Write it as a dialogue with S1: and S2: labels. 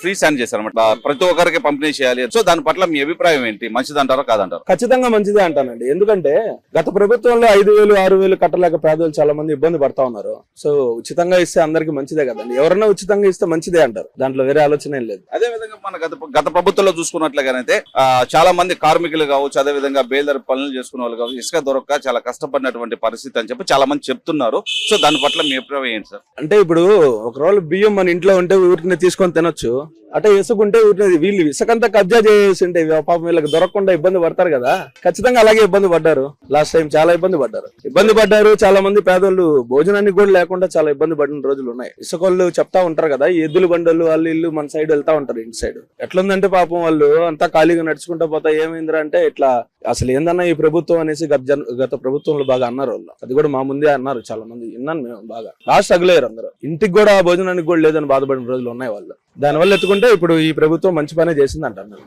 S1: Free stand చేశారు అనమాట. ప్రతి ఒక్కరికి పంపిణీ చేయాలి. సో దాని పట్ల మీ అభిప్రాయం ఏంటి? మంచిదంటారా కాదంటారు?
S2: ఖచ్చితంగా మంచిదే అంటానండి. ఎందుకంటే గత ప్రభుత్వంలో 5,000 6,000 కట్టలేక పేదలు చాలా మంది ఇబ్బంది పడతా ఉన్నారు. సో ఉచితంగా ఇస్తే అందరికి మంచిదే కదండి. ఎవరన్నా ఉచితంగా ఇస్తే మంచిదే అంటారు, దాంట్లో వేరే ఆలోచన ఏం లేదు.
S1: అదే విధంగా మన గత ప్రభుత్వంలో చూసుకున్నట్లుగానైతే చాలా మంది కార్మికులు కావచ్చు, అదే విధంగా బేల్దారి పనులు చేసుకునే వాళ్ళు కావచ్చు, ఇసుక దొరక్క చాలా కష్టపడినటువంటి పరిస్థితి అని చెప్పి చాలా మంది చెప్తున్నారు. సో దాని పట్ల మీ అభిప్రాయం ఏంటి సార్?
S2: అంటే ఇప్పుడు ఒక రోజు బియ్యం మన ఇంట్లో ఉంటే ఊరిని తీసుకొని తినొచ్చు, అంటే ఇసుకుంటే ఊరిని వీళ్ళు ఇసుకంతా కబ్జా చేసి ఉంటే పాపం వీళ్ళకి దొరకకుండా ఇబ్బంది పడతారు కదా. ఖచ్చితంగా అలాగే ఇబ్బంది పడ్డారు. లాస్ట్ టైం చాలా ఇబ్బంది పడ్డారు. చాలా మంది పేదోళ్ళు భోజనానికి కూడా లేకుండా చాలా ఇబ్బంది పడిన రోజులు ఉన్నాయి. ఇసుకోళ్ళు చెప్తా ఉంటారు కదా, ఈ ఎద్దులు బండలు వాళ్ళు ఇల్లు మన సైడ్ వెళ్తా ఉంటారు. ఇంటి సైడ్ ఎట్లుందంటే పాపం వాళ్ళు అంతా ఖాళీగా నడుచుకుంటా పోతా ఏమైందిరా అంటే ఇట్లా అసలు ఏందన్నా ఈ ప్రభుత్వం అనేసి గత ప్రభుత్వంలో బాగా అన్నారు వాళ్ళు. అది కూడా మా ముందే అన్నారు, చాలా మంది విన్నాను మేము. బాగా లాస్ట్ అగలేరు అందరూ. ఇంటికి కూడా భోజనానికి కూడా లేదని బాధపడిన రోజులు ఉన్నాయి వాళ్ళు. దానివల్ల ఎత్తుకుంటే ఇప్పుడు ఈ ప్రభుత్వం మంచి పనే చేసింది అంటారు.